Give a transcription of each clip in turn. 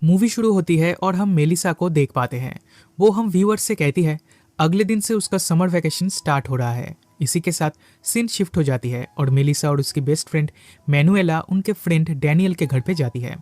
Movie शुरू होती है और हम मेलिसा को देख पाते हैं। वो हम व्यूअर्स से कहती है अगले दिन से उसका समर वैकेशन स्टार्ट हो रहा है। इसी के साथ सीन शिफ्ट हो जाती है और मेलिसा और उसकी बेस्ट फ्रेंड मैनुएला उनके फ्रेंड डैनियल के घर पे जाती है।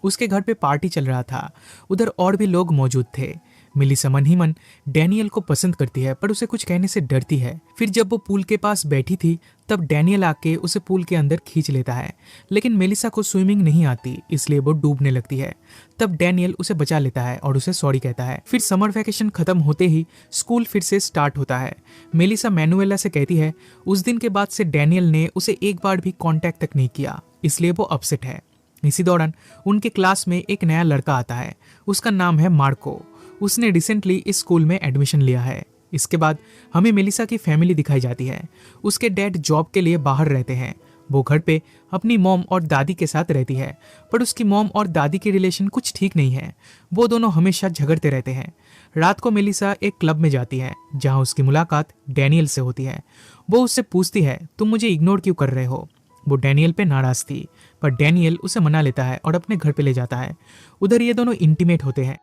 उसके घर पे पार्टी चल रहा था, उधर और भी लोग मौजूद थे। मेलिसा मन ही मन डैनियल को पसंद करती है पर उसे कुछ कहने से डरती है। फिर जब वो पूल के पास बैठी थी तब डैनियल आके उसे पूल के अंदर खींच लेता है, लेकिन मेलिसा को स्विमिंग नहीं आती इसलिए वो डूबने लगती है। तब डैनियल उसे बचा लेता है और उसे सॉरी कहता है। फिर समर वैकेशन खत्म होते ही स्कूल फिर से स्टार्ट होता है। मेलिसा मैनुएला से कहती है उस दिन के बाद से डैनियल ने उसे एक बार भी कांटेक्ट तक नहीं किया, इसलिए वो अपसेट है। इसी दौरान उनके क्लास में एक नया लड़का आता है। उसका नाम है मार्को। उसने रिसेंटली इस स्कूल में एडमिशन लिया है। इसके बाद हमें मेलिसा की फैमिली दिखाई जाती है। उसके डैड जॉब के लिए बाहर रहते हैं। वो घर पे अपनी मॉम और दादी के साथ रहती है, पर उसकी मॉम और दादी के रिलेशन कुछ ठीक नहीं है। वो दोनों हमेशा झगड़ते रहते हैं। रात को मेलिसा एक क्लब में जाती है जहां उसकी मुलाकात डैनियल से होती है। वो उससे पूछती है तुम मुझे इग्नोर क्यों कर रहे हो। वो डैनियल पे नाराज थी, पर डैनियल उसे मना लेता है और अपने घर पे ले जाता है। उधर ये दोनों इंटीमेट होते हैं,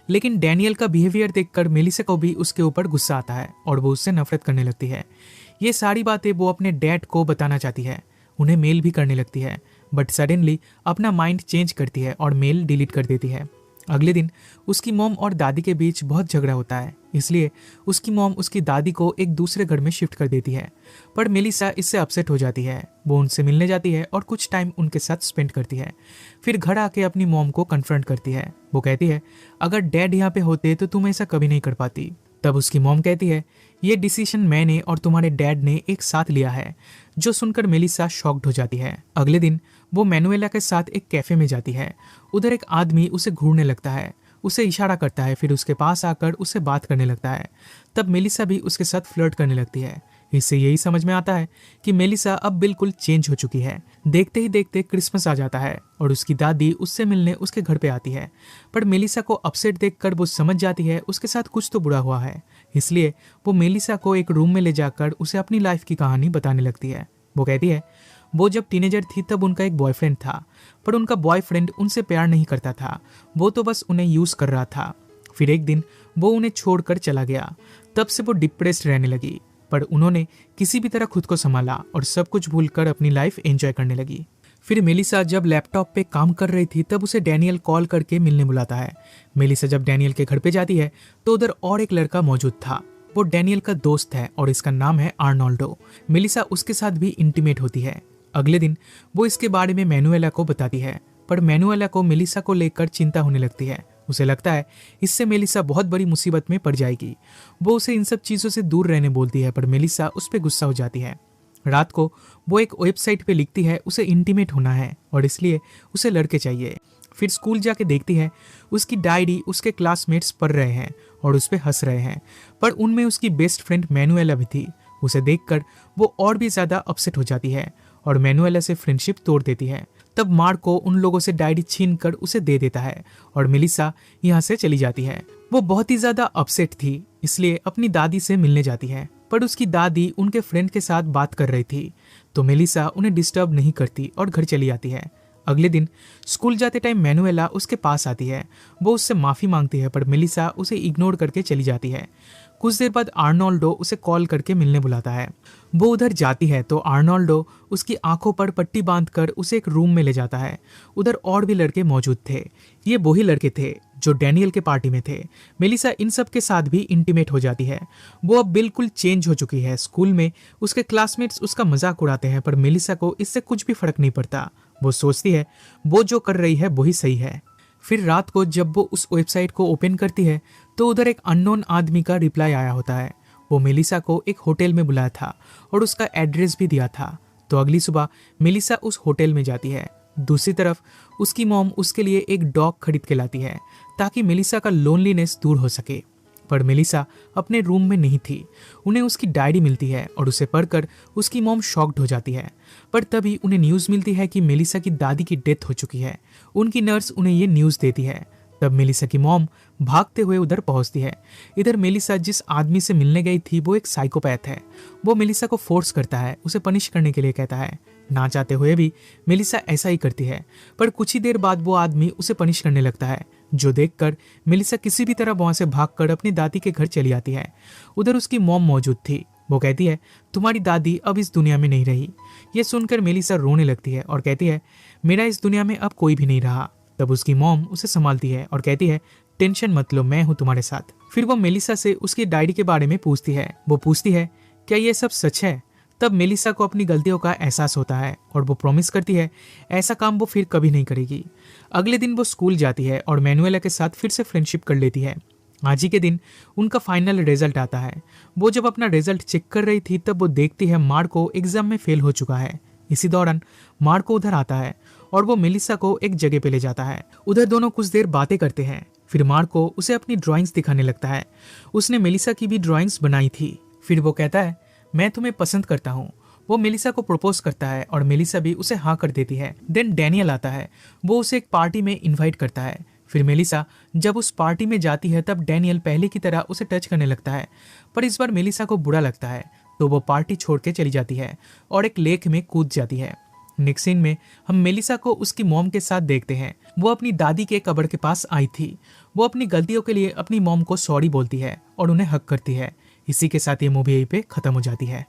लेकिन डैनियल का बिहेवियर देखकर मेलिसा को भी उसके ऊपर गुस्सा आता है और वो उससे नफरत करने लगती है। ये सारी बातें वो अपने डैड को बताना चाहती है। उन्हें मेल भी करने लगती है, बट सडनली अपना माइंड चेंज करती है और मेल डिलीट कर देती है। अगले दिन उसकी मॉम और दादी के बीच बहुत झगड़ा होता है, इसलिए उसकी मॉम उसकी दादी को एक दूसरे घर में शिफ्ट कर देती है। पर मेलिसा इससे अपसेट हो जाती है। वो उनसे मिलने जाती है और कुछ टाइम उनके साथ स्पेंड करती है। फिर घर आके अपनी मॉम को कन्फ्रंट करती है। वो कहती है अगर डैड यहाँ पे होते तो तुम ऐसा कभी नहीं कर पाती। तब उसकी मॉम कहती है ये डिसीजन मैंने और तुम्हारे डैड ने एक साथ लिया है। जो सुनकर मेलिसा शॉक्ड हो जाती है। अगले दिन वो मैनुएला के साथ एक कैफे में जाती है। उधर एक आदमी उसे घूरने लगता है, उसे इशारा करता है, फिर उसके पास आकर उससे बात करने लगता है। तब मेलिसा भी उसके साथ फ्लर्ट करने लगती है। इससे यही समझ में आता है कि मेलिसा अब बिल्कुल चेंज हो चुकी है। देखते ही देखते क्रिसमस आ जाता है और उसकी दादी उससे मिलने उसके घर पे आती है। पर मेलिसा को अपसेट देखकर वो समझ जाती है उसके साथ कुछ तो बुरा हुआ है, इसलिए वो मेलिसा को एक रूम में ले जाकर उसे अपनी लाइफ की कहानी बताने लगती है। वो कहती है वो जब टीनेजर थी तब उनका एक बॉयफ्रेंड था, पर उनका बॉयफ्रेंड उनसे प्यार नहीं करता था। वो तो बस उन्हें यूज कर रहा था। फिर एक दिन वो उन्हें छोड़कर चला गया। तब से वो डिप्रेस्ड रहने लगी, पर उन्होंने किसी भी तरह खुद को संभाला और सब कुछ भूलकर अपनी लाइफ एंजॉय करने लगी। फिर मेलिसा जब लैपटॉप पे काम कर रही थी तब उसे डैनियल कॉल करके मिलने बुलाता है। मेलिसा जब डैनियल के घर पे जाती है तो उधर और एक लड़का मौजूद था। वो डैनियल का दोस्त है और इसका नाम है आर्नोल्डो। मेलिसा उसके साथ भी इंटीमेट होती है। अगले दिन वो इसके बारे में मैनुएला को बताती है, पर मैनुएला को मेलिसा को लेकर चिंता होने लगती है। उसे लगता है इससे मेलिसा बहुत बड़ी मुसीबत में पड़ जाएगी। वो उसे इन सब चीजों से दूर रहने बोलती है, पर मेलिसा उस पर गुस्सा हो जाती है। रात को वो एक वेबसाइट पे लिखती है उसे इंटीमेट होना है और इसलिए उसे लड़के चाहिए। फिर स्कूल जाके देखती है उसकी डायरी उसके क्लासमेट्स पढ़ रहे हैं और उस पर हंस रहे हैं, पर उनमें उसकी बेस्ट फ्रेंड मैनुएला भी थी। उसे देखकर वो और भी ज्यादा अपसेट हो जाती है और मैनुएला से फ्रेंडशिप तोड़ देती है। तब मार्को उन लोगों से डायरी छीन कर उसे दे देता है और मेलिसा यहाँ से चली जाती है। वो बहुत ही ज्यादा अपसेट थी, इसलिए अपनी दादी से मिलने जाती है, पर उसकी दादी उनके फ्रेंड के साथ बात कर रही थी, तो मेलिसा उन्हें डिस्टर्ब नहीं करती और घर चली जाती है। अगले दिन स्कूल जाते टाइम मैनुएला उसके पास आती है। वो उससे माफी मांगती है, पर मेलिसा उसे इग्नोर करके चली जाती है। कुछ देर बाद आर्नोल्डो उसे कॉल करके मिलने बुलाता है। वो उधर जाती है तो आर्नोल्डो उसकी आंखों पर पट्टी बांधकर उसे एक रूम में ले जाता है। उधर और भी लड़के मौजूद थे। ये वही लड़के थे जो डैनियल के पार्टी में थे। मेलिसा इन सब के साथ भी इंटीमेट हो जाती है। वो अब बिल्कुल चेंज हो चुकी है। स्कूल में उसके क्लासमेट्स उसका मजाक उड़ाते हैं, पर मेलिसा को इससे कुछ भी फर्क नहीं पड़ता। वो सोचती है वो जो कर रही है वही सही है। फिर रात को जब वो उस वेबसाइट को ओपन करती है तो उधर एक अननोन आदमी का रिप्लाई आया होता है। वो मेलिसा को एक होटल में बुलाया था और उसका एड्रेस भी दिया था। तो अगली सुबह मेलिसा उस होटल में जाती है। दूसरी तरफ उसकी मॉम उसके लिए एक डॉग खरीद के लाती है ताकि मेलिसा का लोनलीनेस दूर हो सके। पर मेलिसा अपने रूम में नहीं थी। उन्हें उसकी डायरी मिलती है और उसे पढ़कर उसकी मॉम शॉक्ड हो जाती है। पर तभी उन्हें न्यूज़ मिलती है कि मेलिसा की दादी की डेथ हो चुकी है। उनकी नर्स उन्हें ये न्यूज़ देती है। तब मेलिसा की मॉम भागते हुए उधर पहुंचती है। इधर मेलिसा जिस आदमी से मिलने गई थी वो एक साइकोपैथ है। वो मेलिसा को फोर्स करता है, उसे पनिश करने के लिए कहता है। ना चाहते हुए भी मेलिसा ऐसा ही करती है, पर कुछ ही देर बाद वो आदमी उसे पनिश करने लगता है। जो देखकर मेलिसा किसी भी तरह वहां से भागकर अपनी दादी के घर चली आती है। उधर उसकी मॉम मौजूद थी। वो कहती है, तुम्हारी दादी अब इस दुनिया में नहीं रही। ये सुनकर मेलिसा रोने लगती है और कहती है, मेरा इस दुनिया में अब कोई भी नहीं रहा। तब उसकी मॉम उसे संभालती है और कहती है, टेंशन मत लो, मैं हूं तुम्हारे साथ। फिर वो मेलिसा से उसकी डायरी के बारे में पूछती है। वो पूछती है, क्या ये सब सच है? तब मेलिसा को अपनी गलतियों का एहसास होता है और वो प्रॉमिस करती है ऐसा काम वो फिर कभी नहीं करेगी। अगले दिन वो स्कूल जाती है और मैनुएला के साथ फिर से फ्रेंडशिप कर लेती है। आज ही के दिन उनका फाइनल रिजल्ट आता है। वो जब अपना रिजल्ट चेक कर रही थी तब वो देखती है मार्को एग्जाम में फेल हो चुका है। इसी दौरान मार्को उधर आता है और वो मेलिसा को एक जगह पे ले जाता है। उधर दोनों कुछ देर बातें करते हैं। फिर मार्को उसे अपनी ड्राइंग्स दिखाने लगता है। उसने मेलिसा की भी ड्राइंग्स बनाई थी। फिर वो कहता है, मैं तुम्हें पसंद करता हूँ। वो मेलिसा को प्रपोज करता है और मेलिसा भी उसे हाँ कर देती है। देन डैनियल आता है। वो उसे एक पार्टी में इनवाइट करता है। फिर मेलिसा जब उस पार्टी में जाती है तब डैनियल पहले की तरह उसे टच करने लगता है, पर इस बार मेलिसा को बुरा लगता है तो वो पार्टी छोड़ के चली जाती है और एक लेक में कूद जाती है। नेक्स्ट सीन में हम मेलिसा को उसकी मॉम के साथ देखते हैं। वो अपनी दादी के कब्र के पास आई थी। वो अपनी गलतियों के लिए अपनी मॉम को सॉरी बोलती है और उन्हें हक करती है। इसी के साथ ये मूवी यहीं पे खत्म हो जाती है।